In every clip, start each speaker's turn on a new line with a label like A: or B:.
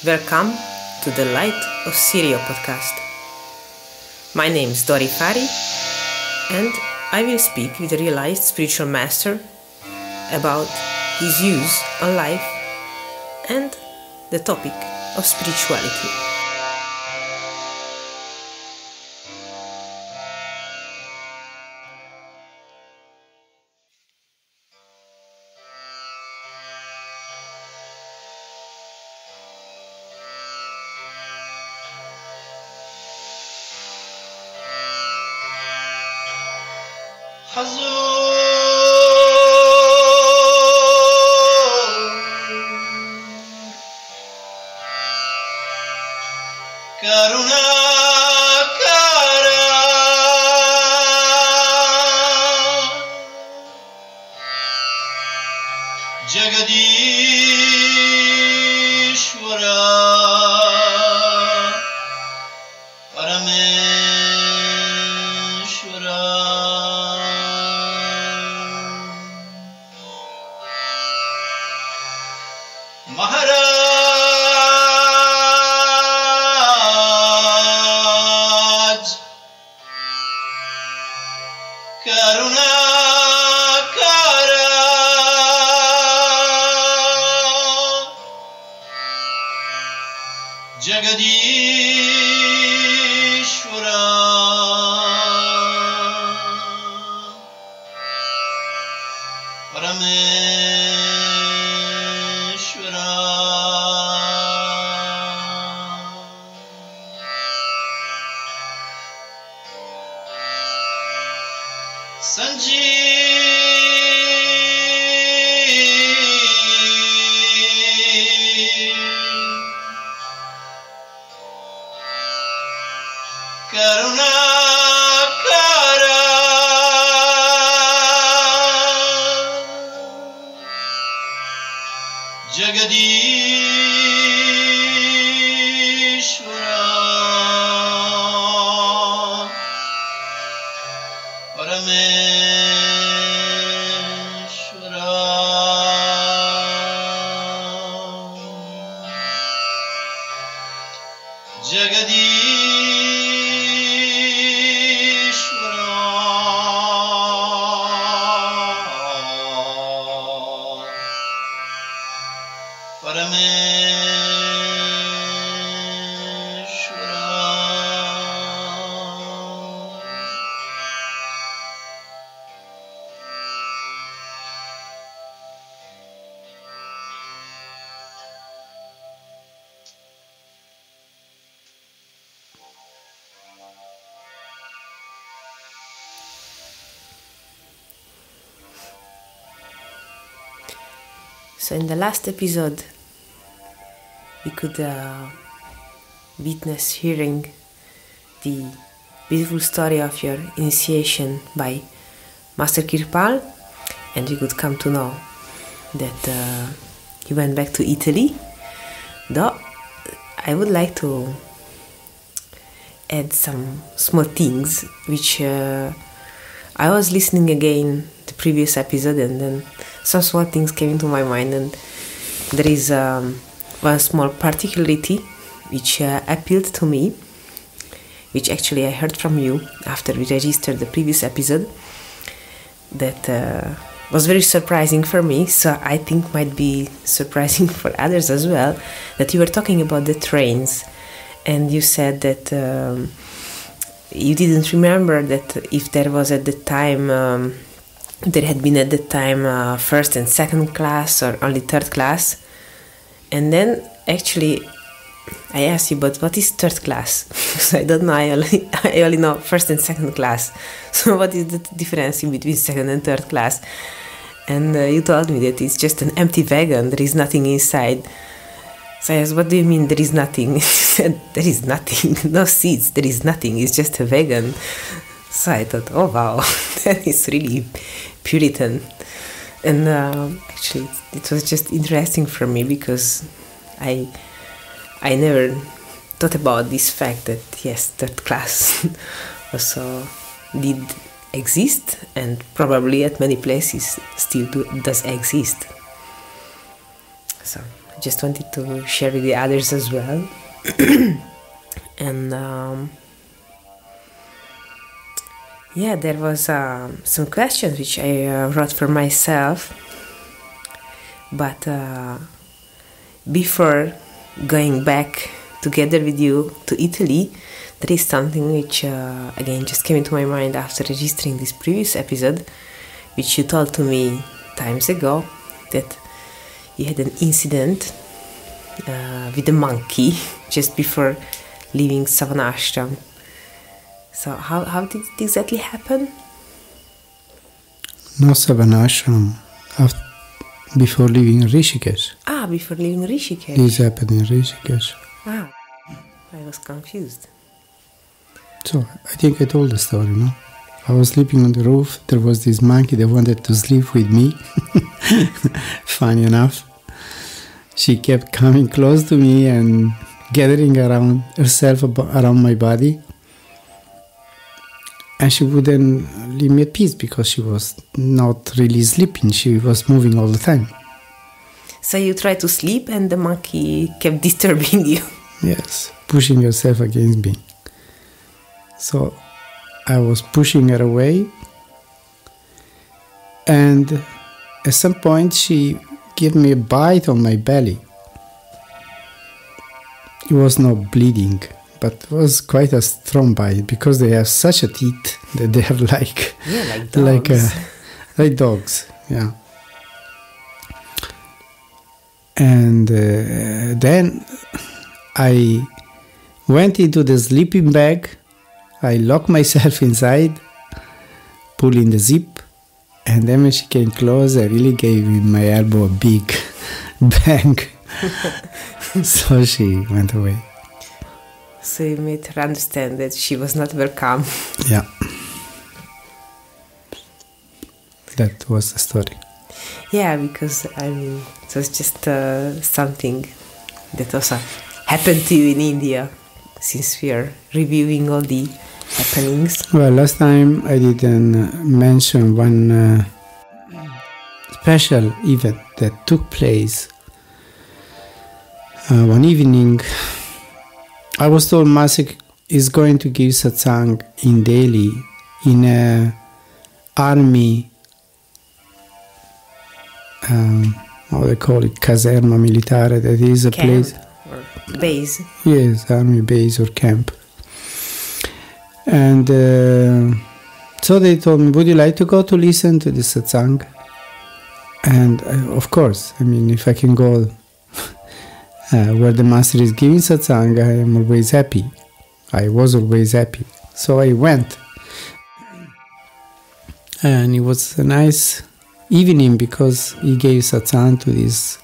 A: Welcome to the Light of Syria podcast. My name is Dori Fari and I will speak with a realized spiritual master about his views on life and the topic of spirituality. So in the last episode, we could witness hearing the beautiful story of your initiation by Master Kirpal, and we could come to know that you went back to Italy. Though I would like to add some small things which I was listening again the previous episode, and then some small things came into my mind, and there is one small particularity which appealed to me, which actually I heard from you after we registered the previous episode, that was very surprising for me, so I think might be surprising for others as well, that you were talking about the trains, and you said that you didn't remember that if there was at the time there had been at the time first and second class or only third class. And then actually I asked you, but what is third class? Because I don't know, I only know first and second class. So what is the difference in between second and third class? And you told me that it's just an empty wagon, there is nothing inside. So I asked, what do you mean there is nothing? You said, there is nothing, no seats, there is nothing, it's just a wagon. So I thought, oh wow, that is really Puritan. And actually it was just interesting for me, because I never thought about this fact that yes, third class also did exist, and probably at many places still does exist. So just wanted to share with the others as well. And yeah, there was some questions which I wrote for myself, but before going back together with you to Italy, there is something which again just came into my mind after registering this previous episode, which you told to me times ago, that you had an incident with a monkey just before leaving Savana Ashram. So how did it exactly happen?
B: No, Savana Ashram. Before leaving Rishikesh.
A: Before leaving Rishikesh.
B: This happened in Rishikesh.
A: I was confused.
B: So, I think I told the story, no? I was sleeping on the roof. There was this monkey that wanted to sleep with me. Funny enough. She kept coming close to me and gathering around herself around my body. And she wouldn't leave me at peace because she was not really sleeping. She was moving all the time.
A: So you tried to sleep and the monkey kept disturbing you?
B: Yes, pushing herself against me. So I was pushing her away. And at some point she gave me a bite on my belly. It was not bleeding, but it was quite a strong bite because they have such a teeth that they have like
A: dogs.
B: Like dogs, yeah. And then I went into the sleeping bag. I locked myself inside, pulling the zip, and then when she came close, I really gave my elbow a big bang. So she went away.
A: So you made her understand that she was not welcome.
B: Yeah. That was the story.
A: Yeah, because it was just something that also happened to you in India, since we are reviewing all the happenings.
B: Well, last time I didn't mention one special event that took place one evening. I was told Masik is going to give satsang in Delhi in a army, how they call it, caserma militare, that is a
A: camp
B: place.
A: Or base.
B: Yes, army base or camp. And so they told me, would you like to go to listen to the satsang? And of course, if I can go where the master is giving satsang, I am always happy. I was always happy. So I went. And it was a nice evening because he gave satsang to this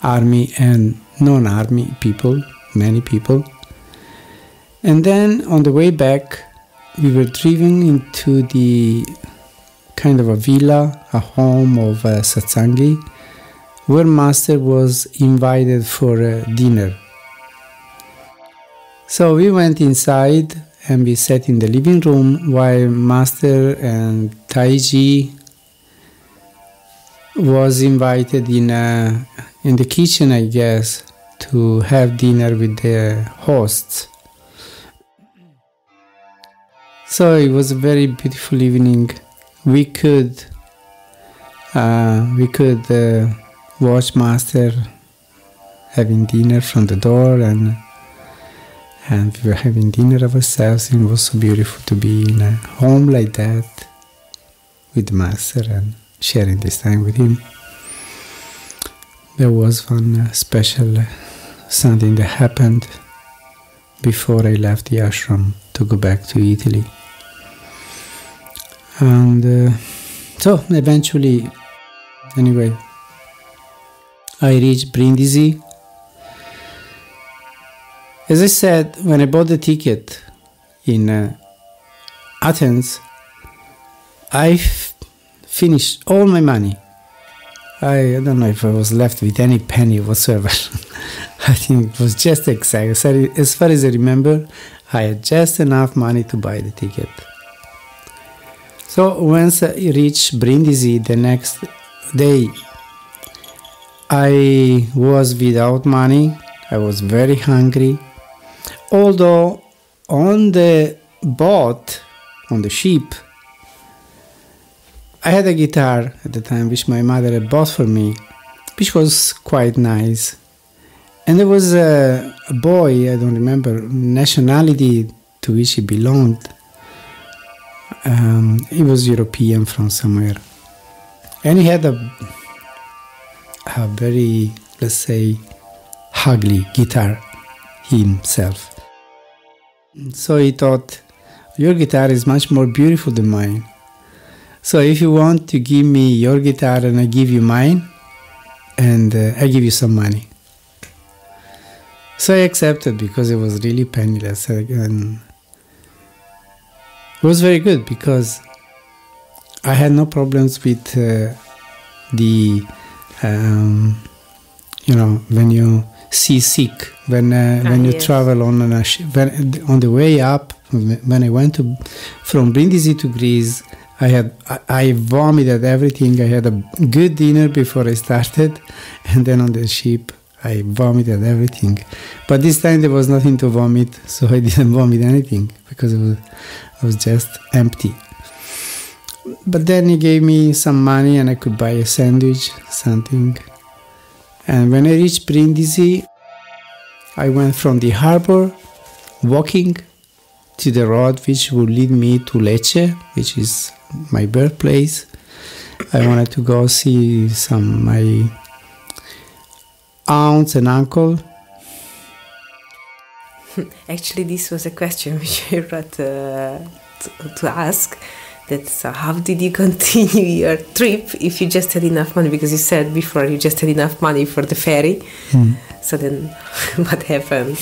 B: army and non-army people, many people. And then on the way back, we were driven into the kind of a villa, a home of a satsangi, where Master was invited for a dinner. So we went inside and we sat in the living room while Master and Taiji was invited in the kitchen, I guess, to have dinner with the hosts. So it was a very beautiful evening. We could watch Master having dinner from the door, and we were having dinner ourselves. It was so beautiful to be in a home like that with Master and sharing this time with him. There was one special something that happened before I left the ashram to go back to Italy. And so eventually, anyway, I reached Brindisi. As I said, when I bought the ticket in Athens, I finished all my money. I don't know if I was left with any penny whatsoever. I think it was just exact. As far as I remember, I had just enough money to buy the ticket. So once I reached Brindisi the next day, I was without money. I was very hungry. Although on the boat, on the ship, I had a guitar at the time which my mother had bought for me, which was quite nice. And there was a boy, I don't remember nationality to which he belonged. He was European from somewhere. And he had a very, let's say, ugly guitar himself. So he thought, your guitar is much more beautiful than mine. So if you want to give me your guitar and I give you mine, and I give you some money. So I accepted because it was really penniless. And it was very good because I had no problems with when you see sick, when you travel on a ship. On the way up, when I went from Brindisi to Greece, I vomited everything. I had a good dinner before I started, and then on the ship I vomited everything. But this time there was nothing to vomit, so I didn't vomit anything because it was just empty. But then he gave me some money and I could buy a sandwich, something. And when I reached Brindisi, I went from the harbor, walking to the road which would lead me to Lecce, which is my birthplace. I wanted to go see my aunts and uncle.
A: Actually, this was a question which I wrote to ask. So how did you continue your trip if you just had enough money? Because you said before you just had enough money for the ferry. So then what happened?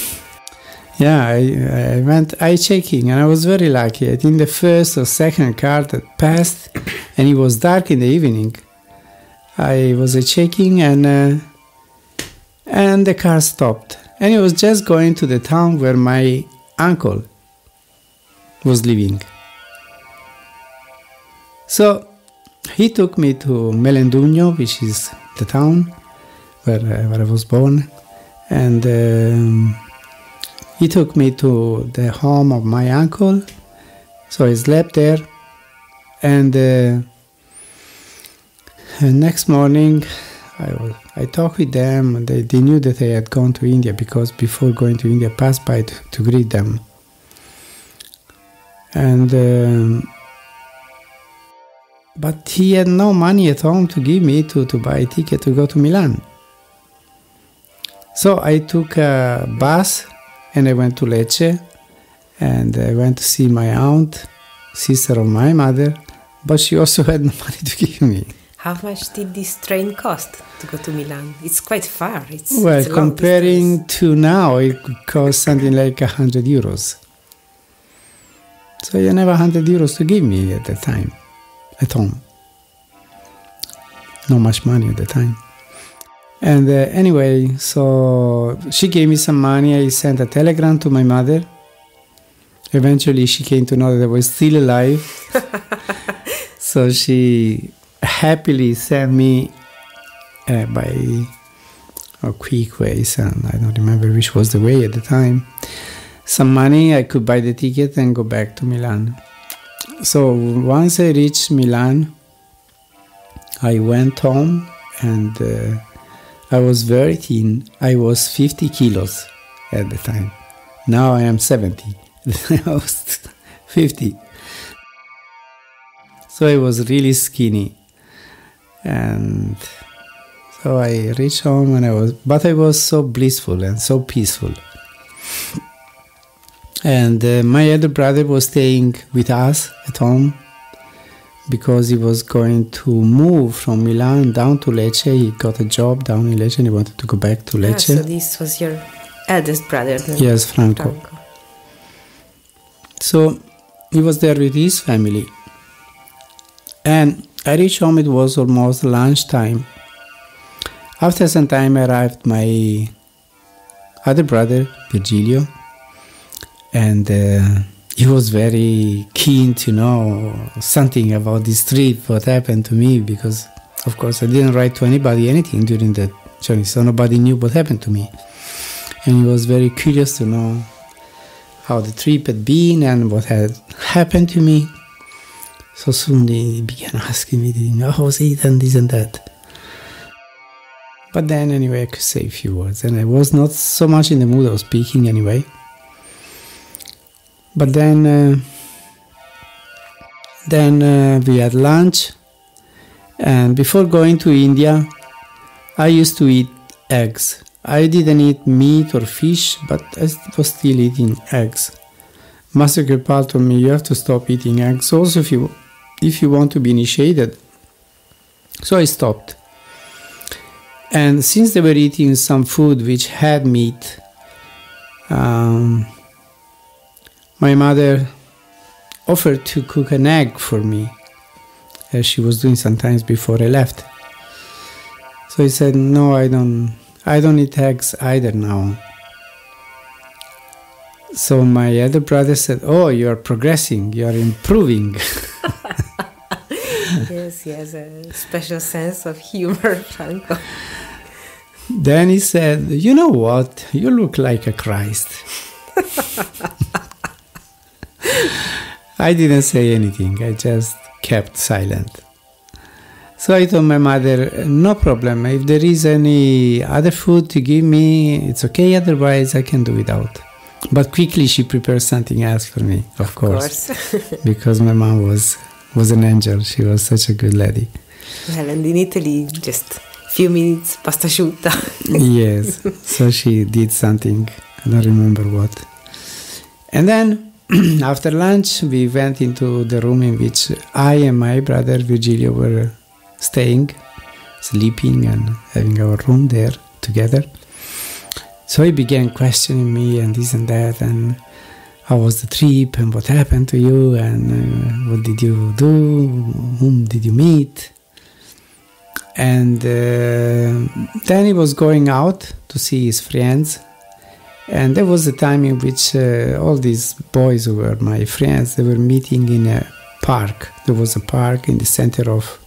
B: Yeah, I went eye-checking and I was very lucky. I think the first or second car that passed and it was dark in the evening. I was eye-checking and the car stopped. And it was just going to the town where my uncle was living. So he took me to Melendugno, which is the town where I was born. And he took me to the home of my uncle, so I slept there. And next morning, I talked with them. And they knew that I had gone to India because before going to India, I passed by to greet them. And but he had no money at home to give me to buy a ticket to go to Milan. So I took a bus and I went to Lecce and I went to see my aunt, sister of my mother, but she also had no money to give me.
A: How much did this train cost to go to Milan? It's quite far. It's
B: comparing to now, it could cost something like 100 euros. So you never 100 euros to give me at the time, at home. Not much money at the time. And anyway, so she gave me some money. I sent a telegram to my mother. Eventually, she came to know that I was still alive. So she happily sent me by a quick ways, and I don't remember which was the way at the time, some money. I could buy the ticket and go back to Milan. So once I reached Milan, I went home and I was very thin. I was 50 kilos at the time. Now I am 70. I was 50. So I was really skinny. And so I reached home and I was so blissful and so peaceful. And my other brother was staying with us at home because he was going to move from Milan down to Lecce. He got a job down in Lecce and he wanted to go back to Lecce.
A: So this was your eldest brother then?
B: Yes, Franco. So he was there with his family. And I reached home, it was almost lunchtime. After some time arrived my other brother, Virgilio, and he was very keen to know something about this trip, what happened to me, because of course I didn't write to anybody anything during journey. So nobody knew what happened to me. And he was very curious to know how the trip had been and what had happened to me. So soon he began asking me, how was it and this and that. But then anyway I could say a few words, and I was not so much in the mood of speaking anyway. But then we had lunch, and before going to India I used to eat eggs. I didn't eat meat or fish, but I was still eating eggs. Master Kirpal told me, you have to stop eating eggs also if you want to be initiated. So I stopped. And since they were eating some food which had meat, my mother offered to cook an egg for me, as she was doing sometimes before I left. So I said, no, I don't eat eggs either now. So my elder brother said, oh, you are progressing, you are improving.
A: Yes, he has a special sense of humor, Franco.
B: Then he said, you know what, you look like a Christ. I didn't say anything, I just kept silent. So I told my mother, no problem, if there is any other food to give me, it's okay, otherwise I can do without. But quickly she prepared something else for me, of course. Because my mom was an angel, she was such a good lady.
A: Well, and in Italy, just few minutes, pasta asciutta.
B: Yes, so she did something, I don't remember what. And then, after lunch, we went into the room in which I and my brother Virgilio were staying, sleeping and having our room there together. So he began questioning me and this and that, and how was the trip and what happened to you and what did you do, whom did you meet. And then he was going out to see his friends, and there was a time in which all these boys who were my friends, they were meeting in a park. There was a park in the center of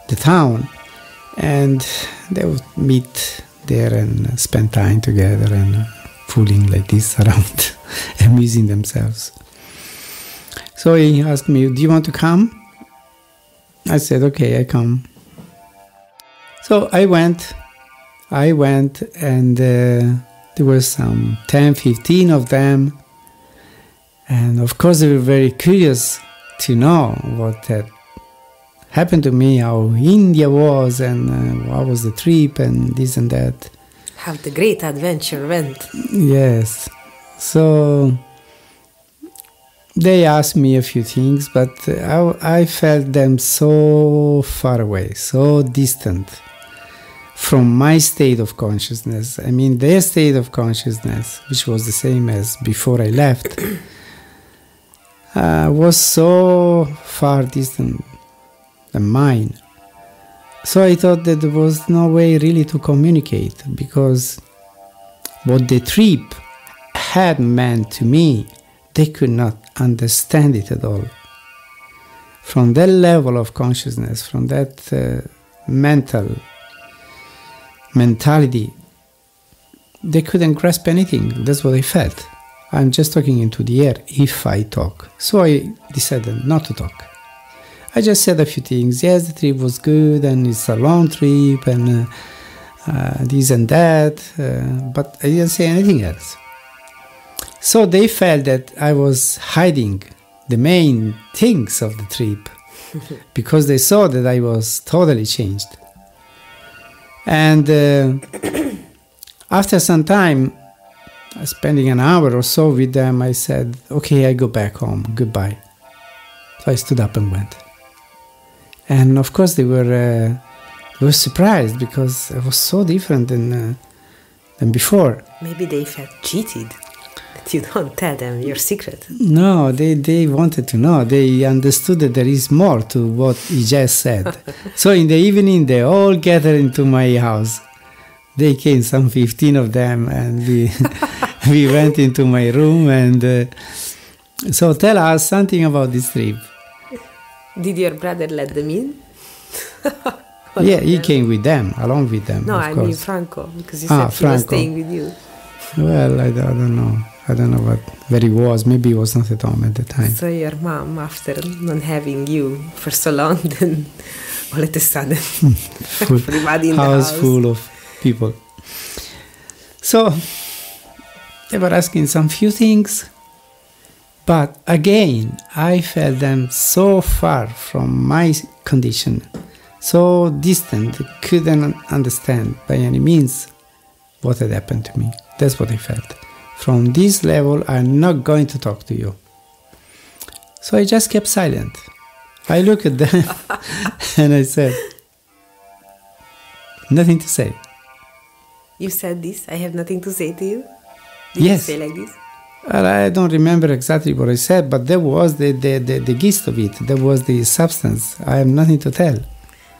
B: the town, and they would meet there and spend time together and fooling like this around, amusing themselves. So he asked me, do you want to come? I said, okay, I come. So I went and there were some 10, 15 of them. And of course they were very curious to know what had happened to me, how India was and what was the trip and this and that.
A: How the great adventure went.
B: Yes. So they asked me a few things, but I felt them so far away, so distant from my state of consciousness. I mean, their state of consciousness, which was the same as before I left, was so far distant than mine. So I thought that there was no way really to communicate, because what the trip had meant to me, they could not understand it at all. From that level of consciousness, from that mentality, they couldn't grasp anything. That's what I felt. I'm just talking into the air if I talk. So I decided not to talk. I just said a few things. Yes, the trip was good and it's a long trip and this and that, but I didn't say anything else. So they felt that I was hiding the main things of the trip because they saw that I was totally changed. And after some time, spending an hour or so with them, I said, okay, I go back home, goodbye. So I stood up and went. And of course they were surprised because I was so different than before.
A: Maybe they felt cheated, that you don't tell them your secret.
B: No, they wanted to know. They understood that there is more to what he just said. So in the evening, they all gathered into my house. They came, some 15 of them, and we went into my room. And so tell us something about this trip.
A: Did your brother let them in?
B: Yeah, he came with them, along with them.
A: No,
B: of
A: I
B: course.
A: mean Franco, because you said he was
B: Franco.
A: staying with you.
B: Well, I don't know. I don't know where he was. Maybe he was not at home at the time.
A: So your mom, after not having you for so long, then all of a sudden, everybody in the house
B: full of people. So they were asking some few things, but again, I felt them so far from my condition, so distant, couldn't understand by any means what had happened to me. That's what I felt. From this level, I'm not going to talk to you. So I just kept silent. I looked at them and I said, nothing to say.
A: You said this, I have nothing to say to you? Did
B: Yes.
A: you say like this?
B: Well, I don't remember exactly what I said, but that was the gist of it. That was the substance. I have nothing to tell.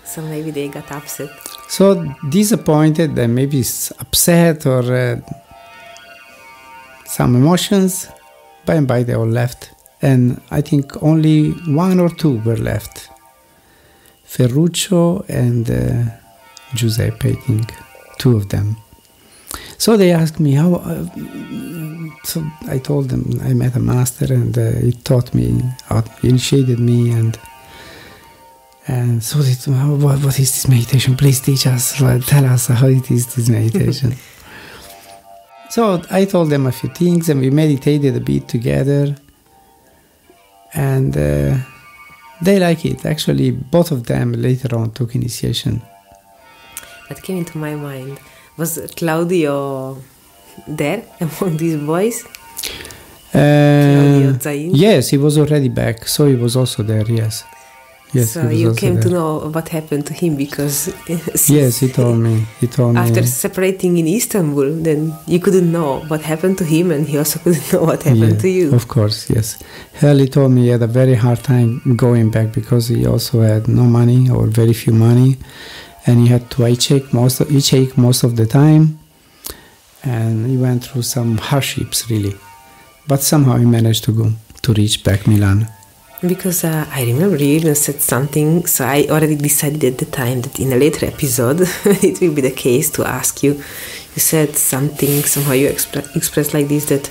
A: So maybe they got upset.
B: So disappointed and maybe upset or some emotions. By and by they all left. And I think only one or two were left. Ferruccio and Giuseppe, I think. Two of them. So they asked me how. So I told them I met a master and he taught me, he initiated me, and so they told me, what is this meditation? Please teach us, tell us how it is this meditation. So I told them a few things and we meditated a bit together, and they like it. Actually, both of them later on took initiation.
A: What came into my mind, was Claudio there among these boys? Claudio Zain?
B: Yes, he was already back, so he was also there, yes. Yes,
A: so you came to know what happened to him, because
B: yes, he told me.
A: After separating in Istanbul, then you couldn't know what happened to him, and he also couldn't know what happened to you.
B: Of course, yes. He told me he had a very hard time going back because he also had no money or very few money, and he had to hitchhike most of the time, and he went through some hardships really, but somehow he managed to reach back Milan.
A: Because I remember you even said something, so I already decided at the time that in a later episode it will be the case to ask you. You said something, somehow you expressed like this, that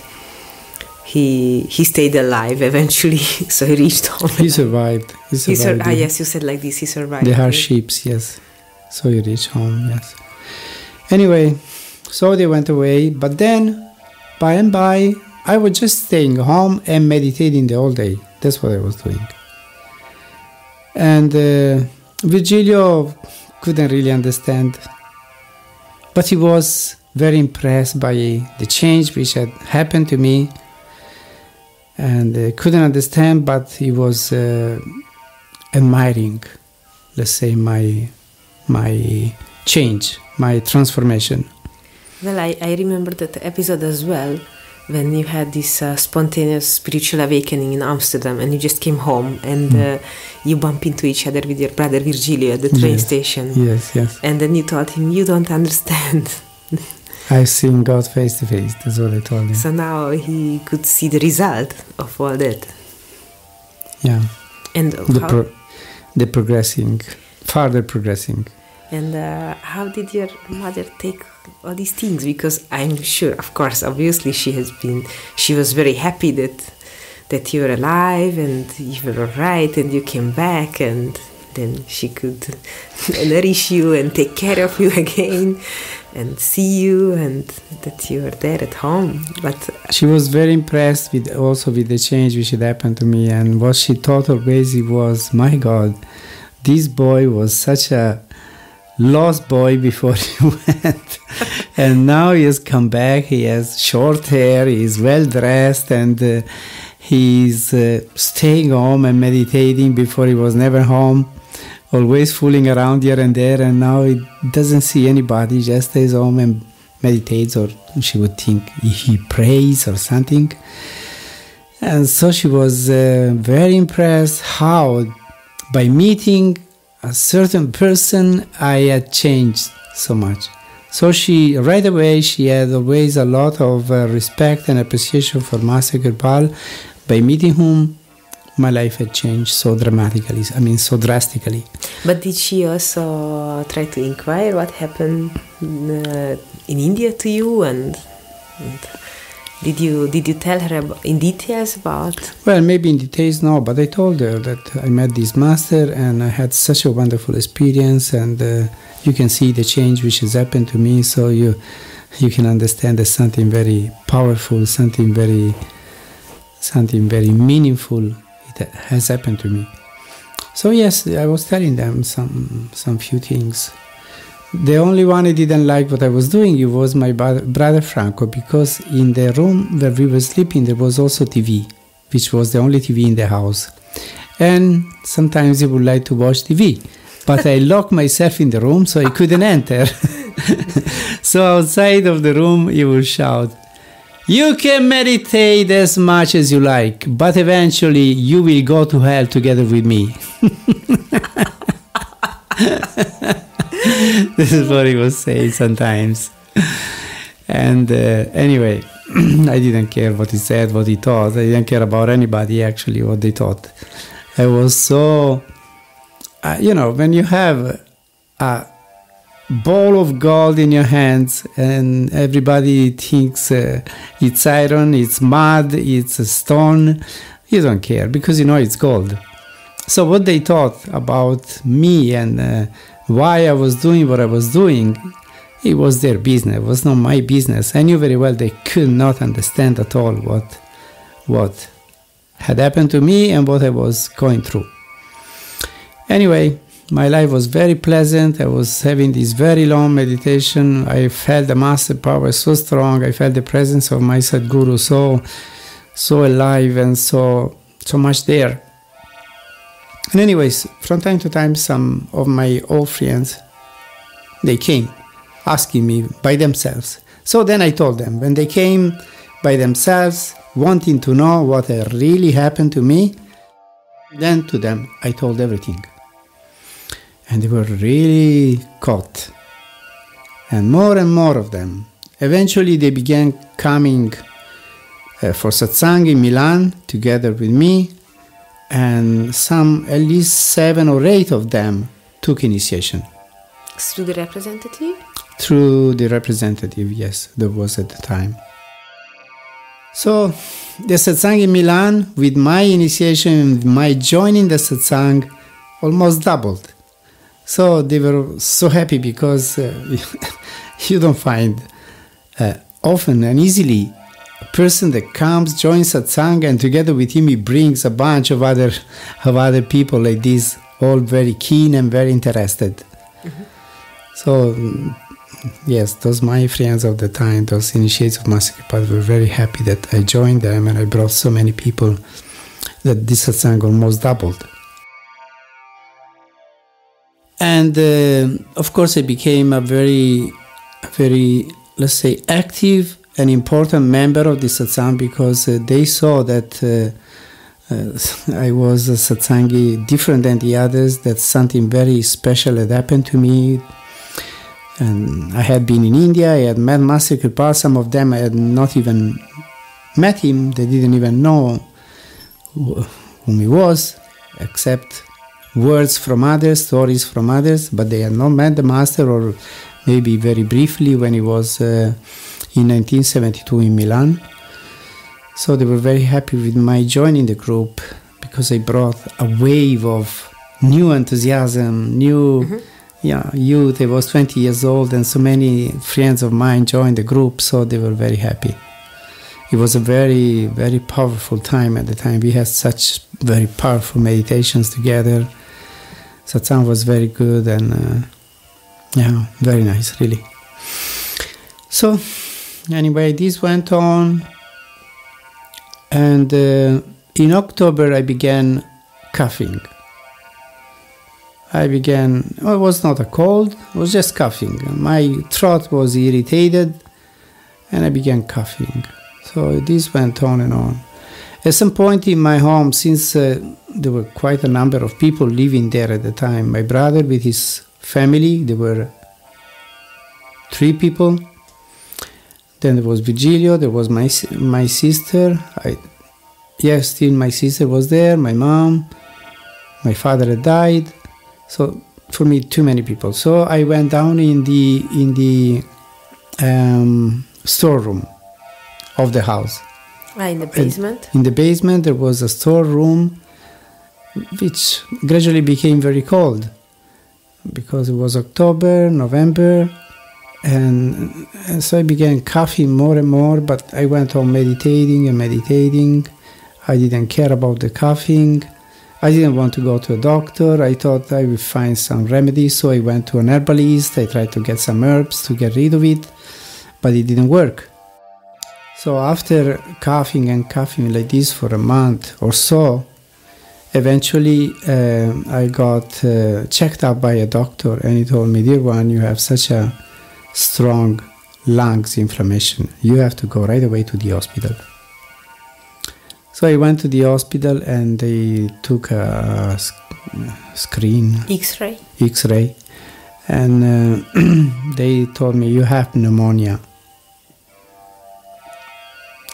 A: he stayed alive eventually, so he reached home.
B: He survived.
A: Yes, you said like this, he survived.
B: The hardships, yes. So he reached home, yes. Anyway, so they went away, but then by and by I was just staying home and meditating the whole day. That's what I was doing. And Virgilio couldn't really understand, but he was very impressed by the change which had happened to me, and couldn't understand, but he was admiring, let's say, my change, my transformation.
A: Well, I remember that episode as well, when you had this spontaneous spiritual awakening in Amsterdam, and you just came home, and you bump into each other with your brother Virgilio at the train station.
B: Yes, yes.
A: And then you told him, you don't understand.
B: I've seen God face to face, that's what I told him.
A: So now he could see the result of all that.
B: Yeah.
A: And
B: the progressing, further progressing.
A: And how did your mother take all these things? Because I'm sure, of course, obviously she was very happy that you were alive and you were all right and you came back, and then she could nourish you and take care of you again and see you, and that you were there at home. But
B: she was very impressed with the change which had happened to me, and what she thought always was, my God, this boy was such a lost boy before he went, and now he has come back. He has short hair, he is well dressed, and he's staying home and meditating. Before he was never home, always fooling around here and there, and now he doesn't see anybody, just stays home and meditates, or she would think he prays or something. And so she was very impressed how by meeting a certain person I had changed so much. So she had always a lot of respect and appreciation for Master Kirpal. By meeting whom, my life had changed so dramatically. I mean, so drastically.
A: But did she also try to inquire what happened in India to you, and did you tell her in details about?
B: Well, maybe in details no, but I told her that I met this master and I had such a wonderful experience, and you can see the change which has happened to me. So you can understand there's something very powerful, something very meaningful it has happened to me. So yes, I was telling them some few things. The only one I didn't like what I was doing, it was my brother Franco, because in the room where we were sleeping there was also TV, which was the only TV in the house. And sometimes he would like to watch TV, but I locked myself in the room so I couldn't enter. So outside of the room he would shout, "You can meditate as much as you like, but eventually you will go to hell together with me." This is what he was saying sometimes. And anyway, I didn't care what he said, what he thought. I didn't care about anybody actually, what they thought. I was so, when you have a ball of gold in your hands and everybody thinks it's iron, it's mud, it's a stone, you don't care because you know it's gold. So what they thought about me and why I was doing what I was doing, it was their business, it was not my business. I knew very well they could not understand at all what had happened to me and what I was going through. Anyway, my life was very pleasant. I was having this very long meditation. I felt the master power so strong. I felt the presence of my Sadguru so alive and so much there. And anyways, from time to time, some of my old friends, they came asking me by themselves. So then I told them, when they came by themselves, wanting to know what had really happened to me, then to them I told everything. And they were really caught. And more of them. Eventually they began coming for satsang in Milan together with me, and at least 7 or 8 of them took initiation.
A: Through the representative?
B: Through the representative, yes, there was at the time. So the satsang in Milan, with my initiation, my joining the satsang, almost doubled. So they were so happy because you don't find often and easily a person that comes, joins satsang, and together with him he brings a bunch of other people like this, all very keen and very interested. Mm-hmm. So yes, those my friends of the time, those initiates of Master Kripalu, were very happy that I joined them and I brought so many people that this satsang almost doubled. And of course I became a very, let's say, active and important member of the satsang, because they saw that I was a satsangi different than the others, that something very special had happened to me. And I had been in India, I had met Master Kripalu. Some of them I had not even met him, they didn't even know whom he was, except words from others, stories from others, but they had not met the master, or maybe very briefly when he was in 1972 in Milan. So they were very happy with my joining the group, because I brought a wave of new enthusiasm, new youth. I was 20 years old and so many friends of mine joined the group, so they were very happy. It was a very, very powerful time at the time. We had such very powerful meditations together. Satsang was very good and very nice, really. So anyway, this went on, and in October I began coughing. It was not a cold, it was just coughing. My throat was irritated and I began coughing. So this went on and on. At some point in my home, since there were quite a number of people living there at the time, my brother with his family, there were 3 people. Then there was Virgilio, there was my sister. yes, still my sister was there, my mom, my father had died. So for me, too many people. So I went down in the storeroom of the house.
A: In the basement?
B: In the basement, there was a storeroom which gradually became very cold because it was October, November, and so I began coughing more and more, but I went on meditating. I didn't care about the coughing. I didn't want to go to a doctor. I thought I would find some remedy, so I went to an herbalist. I tried to get some herbs to get rid of it, but it didn't work. So after coughing like this for a month or so, eventually I got checked up by a doctor, and he told me, "Dear one, you have such a strong lungs inflammation. You have to go right away to the hospital." So I went to the hospital and they took a screen. X-ray. And they told me, "You have pneumonia."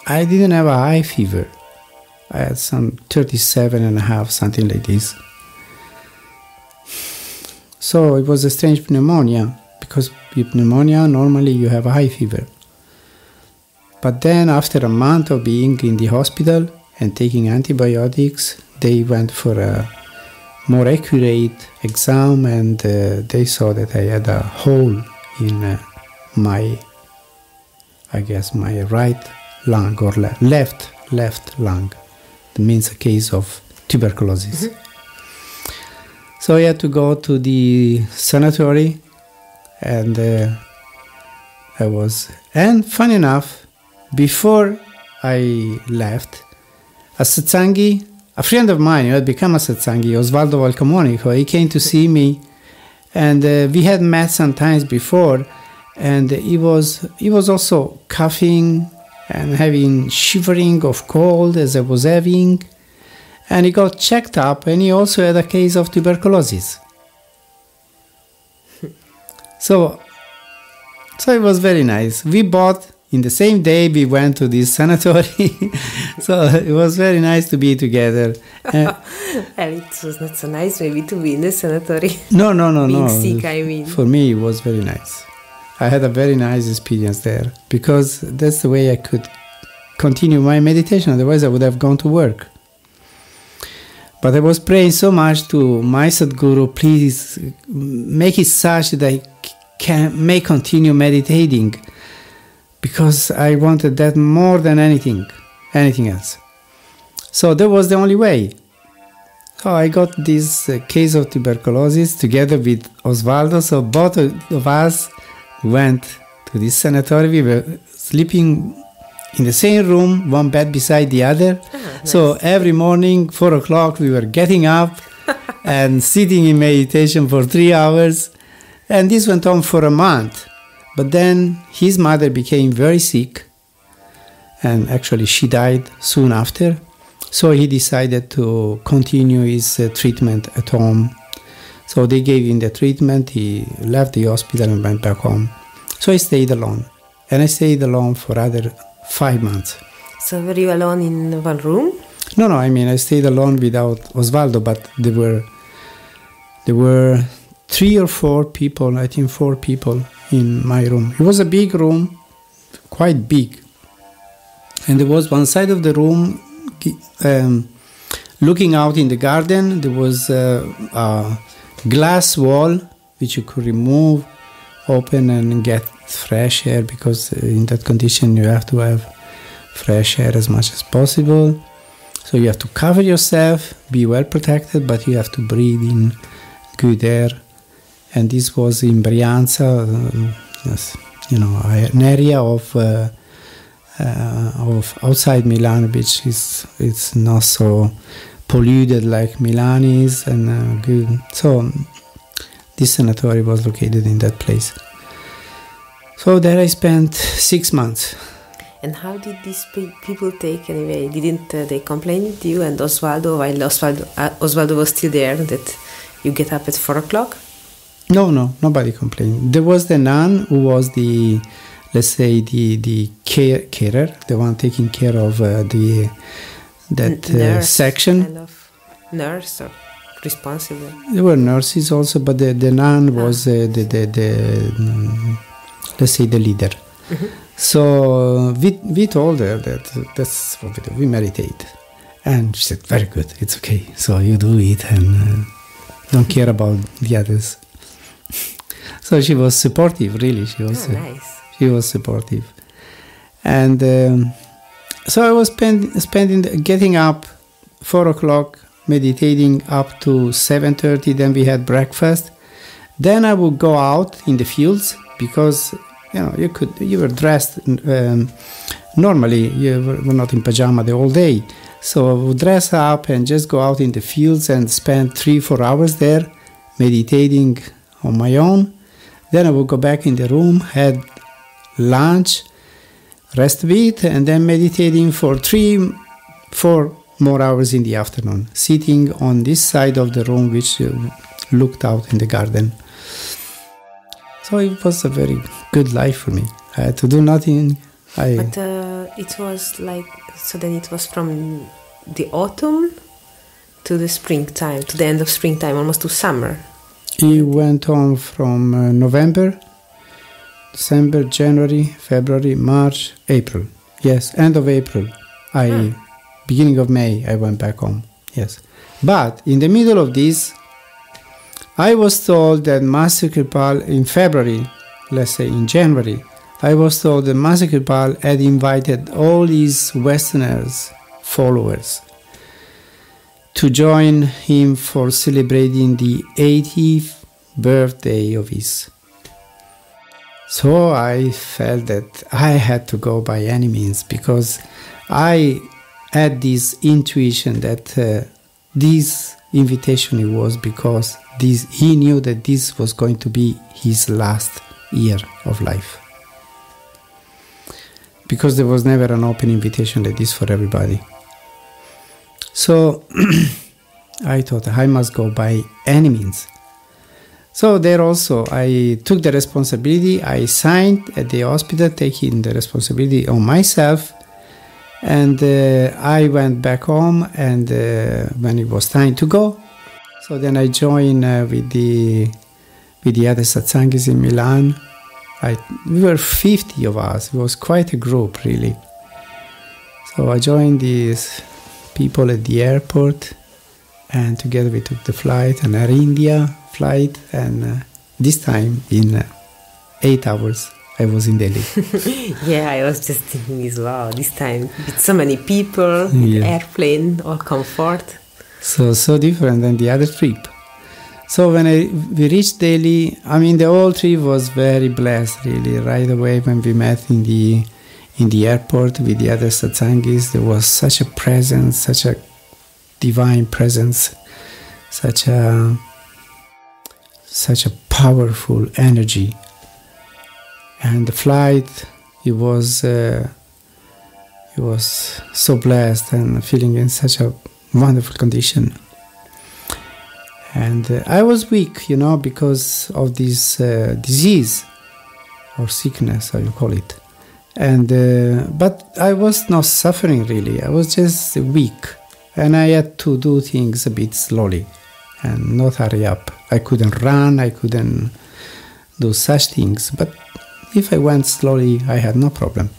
B: I didn't have a high fever. I had some 37.5, something like this. So it was a strange pneumonia, because with pneumonia, normally you have a high fever. But then after a month of being in the hospital and taking antibiotics, they went for a more accurate exam, and they saw that I had a hole in my right lung or left lung. That means a case of tuberculosis. Mm-hmm. So I had to go to the sanitary, and and funny enough, before I left, a satsangi, a friend of mine who had become a satsangi, Osvaldo Valcamonico, he came to see me, and we had met sometimes before, and he was also coughing and having shivering of cold as I was having, and he got checked up, and he also had a case of tuberculosis. So it was very nice. We bought in the same day, we went to this sanitary. So it was very nice to be together.
A: And it was not so nice maybe to be in the sanitary.
B: No.
A: Being sick, I mean.
B: For me, it was very nice. I had a very nice experience there, because that's the way I could continue my meditation. Otherwise, I would have gone to work. But I was praying so much to my Sadguru, please make it such that I may continue meditating, because I wanted that more than anything else. So that was the only way. So I got this case of tuberculosis together with Osvaldo. So both of us went to this sanitary. We were sleeping in the same room, one bed beside the other. Nice. So every morning, 4 o'clock, we were getting up and sitting in meditation for 3 hours. And this went on for a month. But then his mother became very sick, and actually she died soon after. So he decided to continue his treatment at home. So they gave him the treatment, he left the hospital and went back home. So I stayed alone. And I stayed alone for other 5 months.
A: So were you alone in one room?
B: No, I mean, I stayed alone without Osvaldo, but there were 3 or 4 people, I think 4 people in my room. It was a big room, quite big. And there was one side of the room looking out in the garden. There was a glass wall which you could remove, open, and get fresh air, because in that condition you have to have fresh air as much as possible. So you have to cover yourself, be well protected, but you have to breathe in good air. And this was in Brianza, an area of outside Milan, which it's not so polluted like Milan is, and good. So this sanitary was located in that place. So there I spent 6 months.
A: And how did these people take anyway? Didn't they complain with you and Osvaldo, while Osvaldo was still there, that you get up at 4 o'clock?
B: No, nobody complained. There was the nun who was the carer, the one taking care of the
A: nurse,
B: section.
A: Kind of nurse or responsible.
B: There were nurses also, but the nun was let's say the leader.
A: Mm-hmm.
B: So we told her that that's what we do. We meditate, and she said, "Very good, it's okay. So you do it and don't care about the others." So she was supportive, really. She was
A: nice.
B: She was supportive, and so I was getting up 4 o'clock, meditating up to 7:30. Then we had breakfast. Then I would go out in the fields because you were dressed normally. You were not in pajama the whole day, so I would dress up and just go out in the fields and spend 3-4 hours there meditating on my own. Then I would go back in the room, had lunch, rest a bit, and then meditating for 3-4 more hours in the afternoon, sitting on this side of the room which looked out in the garden. So it was a very good life for me. I had to do nothing.
A: But it was like, so then it was from the autumn to the springtime, to the end of springtime, almost to summer.
B: It went on from November, December, January, February, March, April. Yes, end of April. Beginning of May, I went back home. Yes. But in the middle of this, I was told that Master Kirpal in February, let's say in January, I was told that Master Kirpal had invited all his Westerners, followers, to join him for celebrating the 80th birthday of his. So I felt that I had to go by any means, because I had this intuition that this invitation was because he knew that this was going to be his last year of life. Because there was never an open invitation like this for everybody. So I thought I must go by any means. So there also I took the responsibility. I signed at the hospital, taking the responsibility on myself. And I went back home, and when it was time to go, so then I joined with the other satsangis in Milan. We were 50 of us. It was quite a group, really. So I joined these people at the airport, and together we took the flight, an Air India flight, and this time in 8 hours I was in Delhi.
A: Yeah, I was just thinking as well, this time with so many people, airplane, all comfort.
B: So different than the other trip. So when we reached Delhi, I mean the whole trip was very blessed, really. Right away when we met in the airport with the other satsangis, there was such a presence, such a divine presence, such a powerful energy. And the flight, it was so blessed and feeling in such a wonderful condition. And I was weak, because of this disease or sickness, how you call it. And but I was not suffering really. I was just weak, and I had to do things a bit slowly and not hurry up. I couldn't run. I couldn't do such things, but if I went slowly, I had no problem.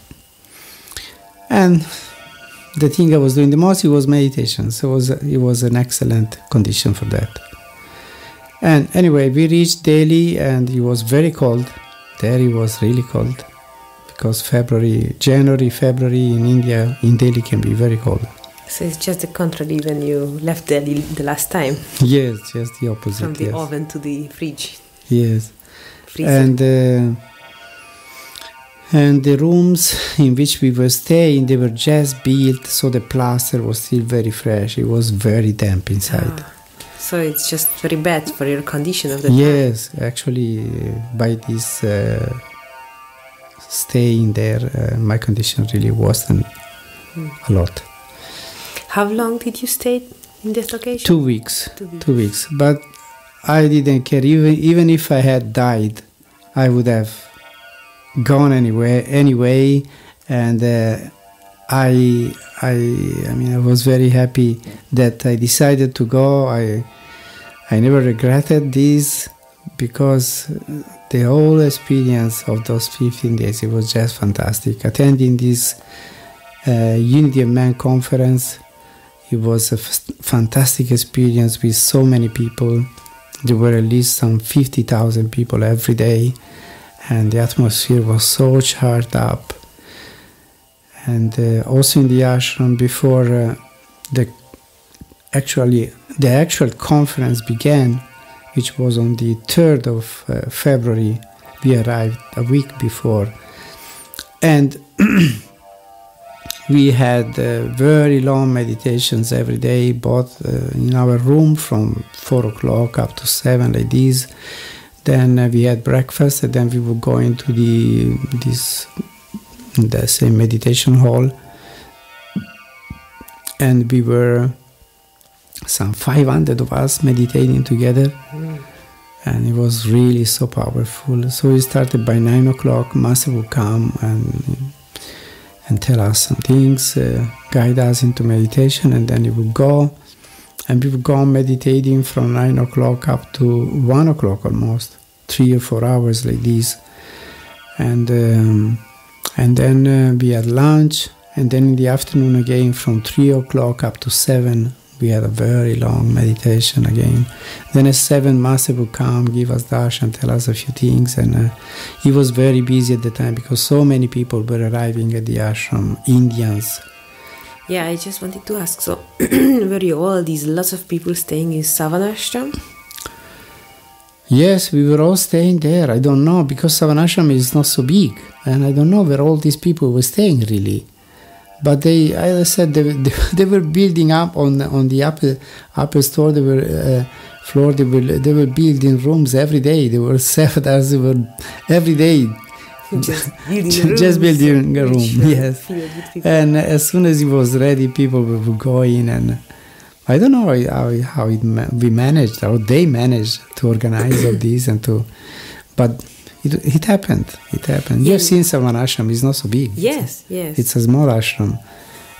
B: And the thing I was doing the most, it was meditation. So it was an excellent condition for that. And anyway, we reached Delhi, and it was very cold. There it was really cold, because January, February in India, in Delhi can be very cold.
A: So it's just the contrary when you left Delhi the last time.
B: Yes, just the opposite.
A: From the oven to the fridge.
B: Yes.
A: Freezer.
B: And the rooms in which we were staying, they were just built, so the plaster was still very fresh. It was very damp inside.
A: So it's just very bad for your condition of the time.
B: Yes, actually, by this staying there, my condition really worsened a lot.
A: How long did you stay in this location?
B: 2 weeks. 2 weeks. But I didn't care. Even if I had died, I would have gone anyway, and I was very happy that I decided to go. I never regretted this, because the whole experience of those 15 days, it was just fantastic. Attending this Unity of Man conference, it was a fantastic experience with so many people. There were at least some 50,000 people every day, and the atmosphere was so charged up. And also in the ashram, before the actual conference began, which was on the 3rd of February, we arrived a week before. And we had very long meditations every day, both in our room from 4 o'clock up to 7, like this. Then we had breakfast, and then we would go into the same meditation hall. And we were some 500 of us meditating together. And it was really so powerful. So we started by 9 o'clock. Master would come and tell us some things, guide us into meditation, and then he would go. And we would go on meditating from 9 o'clock up to 1 o'clock almost, 3 or 4 hours like this. And then we had lunch, and then in the afternoon again from 3 o'clock up to 7, we had a very long meditation again. Then at 7, Master would come, give us darshan, tell us a few things, and he was very busy at the time because so many people were arriving at the ashram, Indians.
A: Yeah, I just wanted to ask, so were you all these lots of people staying in Savanashram?
B: Yes, we were all staying there. I don't know, because Savanashram is not so big, and I don't know where all these people were staying really. But they, as I said, they were building up on the upper floor. They were building rooms every day. They were 7 hours. They were every day just building a room. Yes, and as soon as it was ready, people would go in, and I don't know how we managed, how they managed to organize all this but. It happened.
A: Yeah.
B: You have seen Savanashram, it's not so big.
A: Yes.
B: It's a small ashram.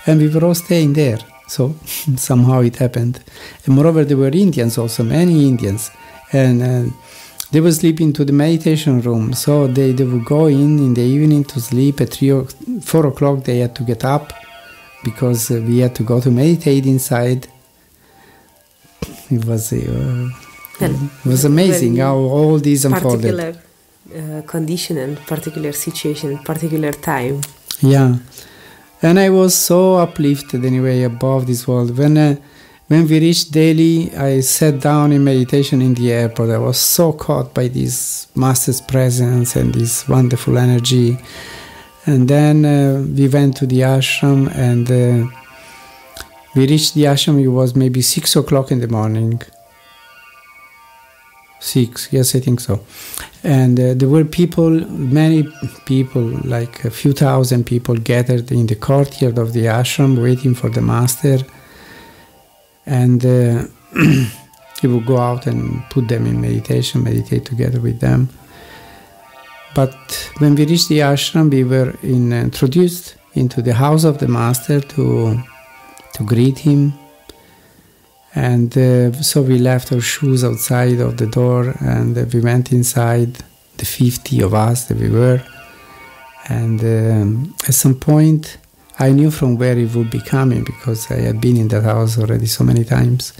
B: And we were all staying there. So somehow it happened. And moreover, there were Indians also, many Indians. And they were sleeping to the meditation room. So they would go in the evening to sleep. At 4 o'clock they had to get up because we had to go to meditate inside. It was amazing how all these unfolded.
A: Condition and particular situation, particular time.
B: Yeah, and I was so uplifted anyway above this world. When we reached Delhi, I sat down in meditation in the airport. I was so caught by this Master's presence and this wonderful energy. And then we went to the ashram, and we reached the ashram. It was maybe 6 o'clock in the morning. 6, yes, I think so. And there were many people, like a few thousand people gathered in the courtyard of the ashram waiting for the Master. And he would go out and put them in meditation, meditate together with them. But when we reached the ashram, we were introduced into the house of the Master to greet him. And so we left our shoes outside of the door, and we went inside, the 50 of us that we were. And at some point, I knew from where he would be coming, because I had been in that house already so many times.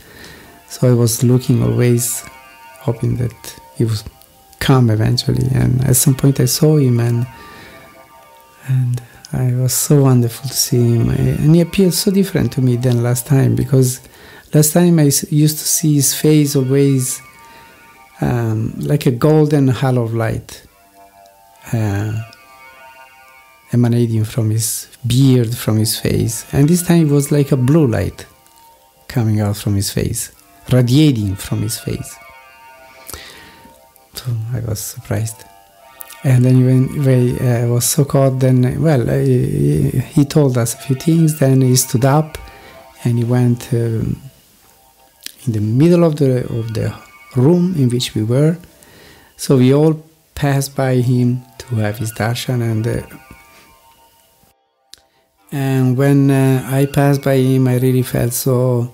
B: So I was looking always, hoping that he would come eventually. And at some point I saw him, and it was so wonderful to see him. And he appeared so different to me than last time, because last time I used to see his face always like a golden halo of light emanating from his beard, from his face. And this time it was like a blue light coming out from his face, radiating from his face. So I was surprised. And then when I was so caught, then, he told us a few things, then he stood up and he went in the middle of the room in which we were. So we all passed by him to have his darshan, And when I passed by him, I really felt so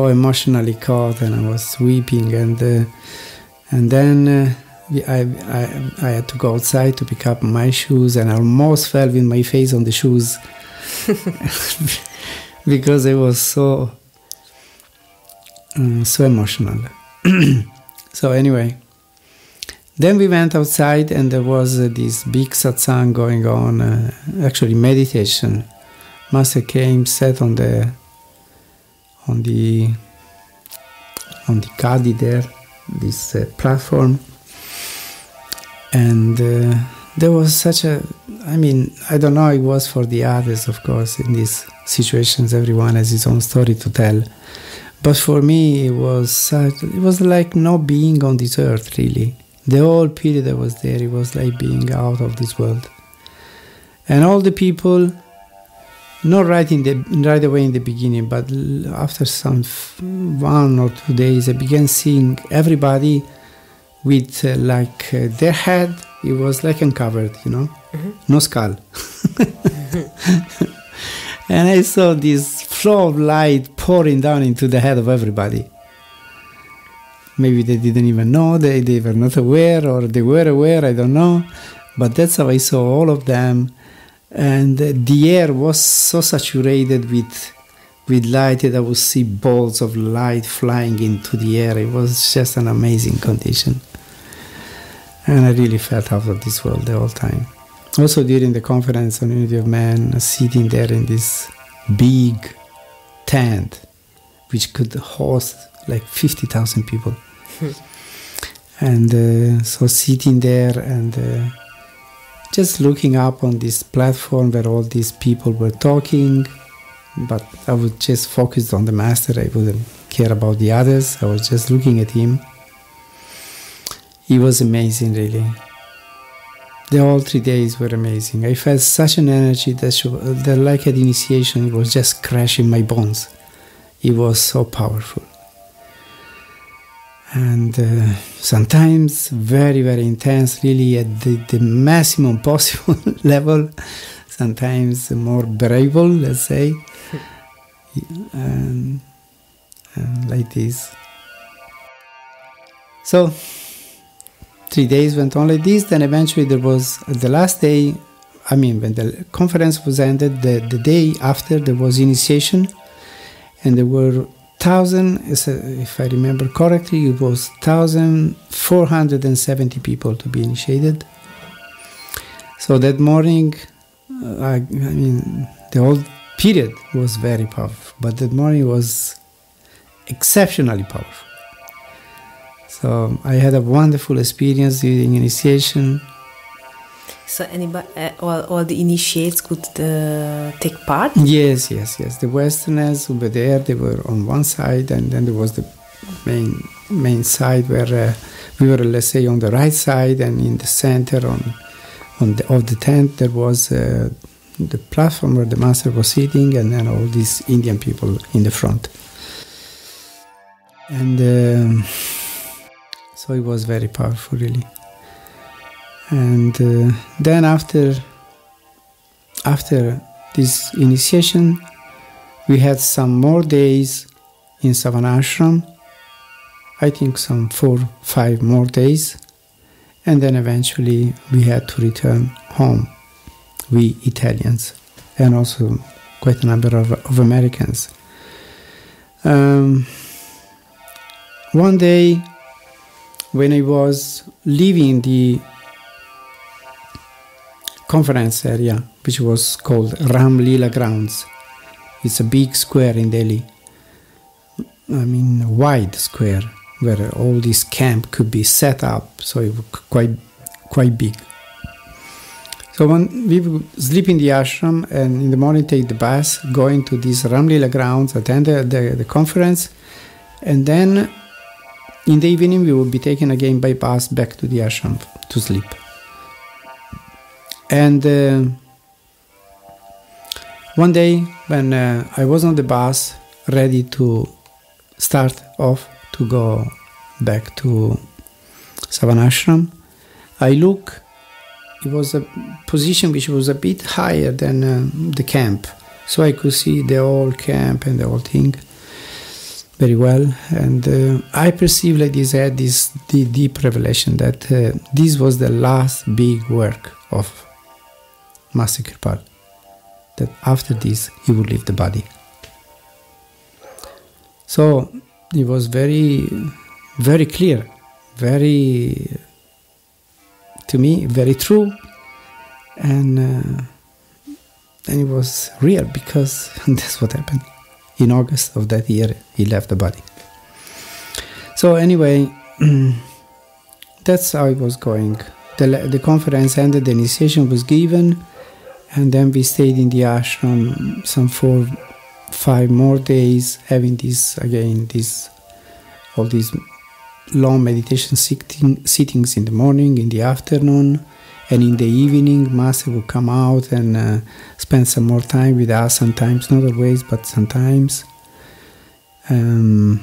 B: emotionally caught, and I was weeping. And then I had to go outside to pick up my shoes, and I almost fell with my face on the shoes because it was so emotional. So anyway, then we went outside, and there was this big satsang going on, actually meditation. Master came, sat on the gadi there, this platform, and there was such a, I don't know, it was for the others, of course, in these situations everyone has his own story to tell, but for me it was like not being on this earth, really. The whole period I was there, it was like being out of this world. And all the people, not right away in the beginning, but after some 1 or 2 days, I began seeing everybody with their head, it was like uncovered, no skull. And I saw this flow of light pouring down into the head of everybody. Maybe they didn't even know, they were not aware, or they were aware, I don't know. But that's how I saw all of them. And the air was so saturated with light that I would see balls of light flying into the air. It was just an amazing condition. And I really felt out of this world the whole time. Also during the conference on Unity of Man, sitting there in this big tent, which could host like 50,000 people. And so sitting there and just looking up on this platform where all these people were talking, but I was just focused on the Master. I wouldn't care about the others. I was just looking at him. He was amazing, really. The whole 3 days were amazing. I felt such an energy that like at initiation, it was just crashing my bones. It was so powerful. And sometimes very, very intense, really at the maximum possible level, sometimes more bearable, let's say, and like this. So 3 days went on like this, then eventually there was, the last day, when the conference was ended, the day after there was initiation, and there were 1,000, if I remember correctly, it was 1,470 people to be initiated. So that morning, the whole period was very powerful, but that morning was exceptionally powerful. So I had a wonderful experience during initiation.
A: So anybody, all the initiates could take part?
B: Yes. The Westerners who were there, they were on one side, and then there was the main side where we were, let's say, on the right side, and in the center of the tent there was the platform where the Master was sitting, and then all these Indian people in the front. And so it was very powerful, really. And then after this initiation, we had some more days in Savanashram. I think some 4 or 5 more days. And then eventually we had to return home, we Italians, and also quite a number of Americans. One day, when I was leaving the conference area, which was called Ram Leela Grounds. It's a big square in Delhi. A wide square where all this camp could be set up, so it was quite big. So when we would sleep in the ashram and in the morning take the bus, going to these Ram Leela Grounds, attend the conference, and then in the evening we would be taken again by bus back to the ashram to sleep. And one day when I was on the bus ready to start off to go back to Savanashram, I look it was a position which was a bit higher than the camp. So I could see the whole camp and the whole thing very well. And I perceived like this, I had this deep revelation that this was the last big work of Master Kirpal. That after this, he would leave the body. So it was very, very clear, very, to me, very true. And it was real because that's what happened. In August of that year, he left the body. So anyway, that's how it was going. The conference ended, the initiation was given, and then we stayed in the ashram some 4-5 more days, having all these long meditation sittings in the morning, in the afternoon, and in the evening, Master would come out and spend some more time with us, sometimes, not always, but sometimes. And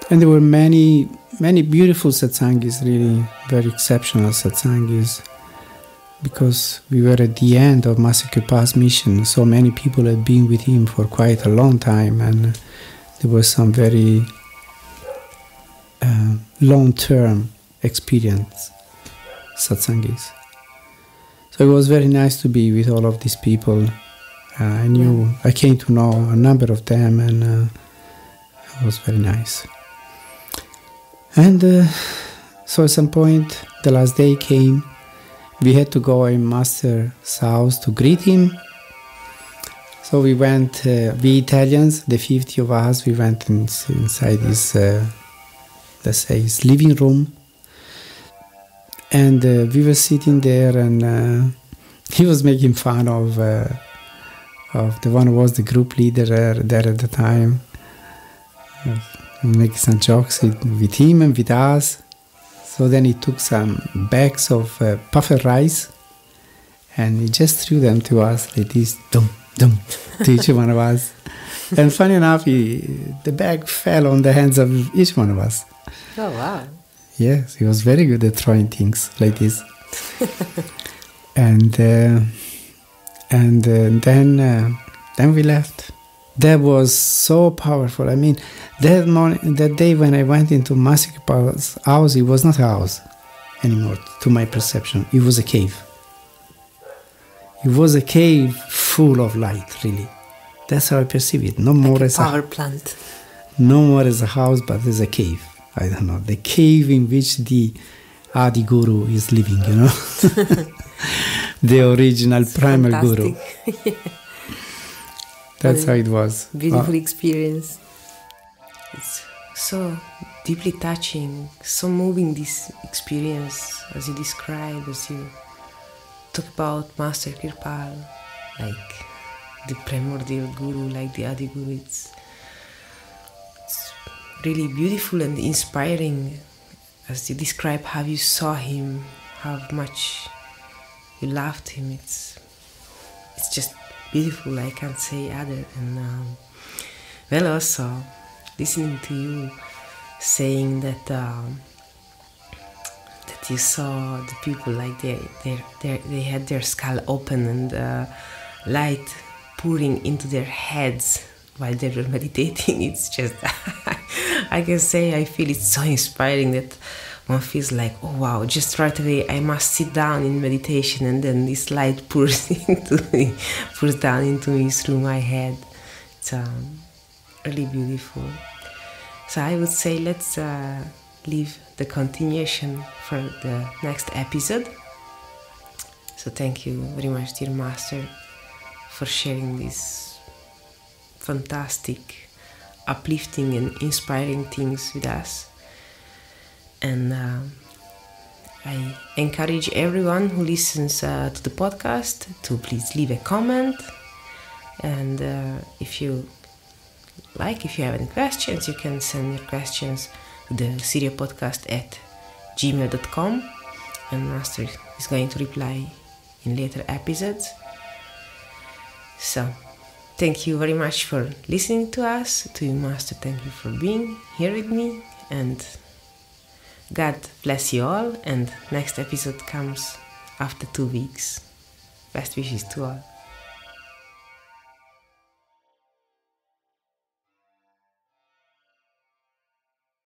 B: there were many, many beautiful satsangis, really very exceptional satsangis, because we were at the end of Master Kirpal's mission. So many people had been with him for quite a long time, and there was some very long-term experience satsangis. So it was very nice to be with all of these people. I came to know a number of them, and it was very nice. And so at some point, the last day came. We had to go in Master's house to greet him. So we went, we Italians, the 50 of us, we went inside his, let's say, his living room. And we were sitting there, and he was making fun of the one who was the group leader there at the time. Making some jokes with him and with us. So then he took some bags of puffed rice, and he just threw them to us like this, dum, dum, to each one of us. And funny enough, the bag fell on the hands of each one of us.
A: Oh, wow.
B: Yes, he was very good at throwing things like this. And then we left. That was so powerful. I mean, that day when I went into Master Kirpal's house, it was not a house anymore, to my perception. It was a cave. It was a cave full of light, really. That's how I perceive it. No more as
A: a power plant.
B: No more as a house, but as a cave. I don't know, the cave in which the Adi Guru is living, you know. The original primal Guru. Yeah. That's how it was.
A: Beautiful experience. It's so deeply touching, so moving, this experience as you describe, as you talk about Master Kirpal, like the primordial Guru, like the Adi Guru. It's really beautiful and inspiring as you describe how you saw him, how much you loved him. It's just beautiful. I can't say other. And well, also listening to you saying that that you saw the people like they had their skull open and light pouring into their heads while they were meditating. It's just I can say I feel it's so inspiring that one feels like, oh wow, just right away I must sit down in meditation, and then this light pours down into me through my head. It's really beautiful. So I would say let's leave the continuation for the next episode. So thank you very much, dear Master, for sharing this fantastic, uplifting and inspiring things with us. And I encourage everyone who listens to the podcast to please leave a comment. And if you have any questions, you can send your questions to the seriapodcast@gmail.com, and Master is going to reply in later episodes. So thank you very much for listening to us. To you, Master, thank you for being here with me, and God bless you all, and next episode comes after 2 weeks. Best wishes to all.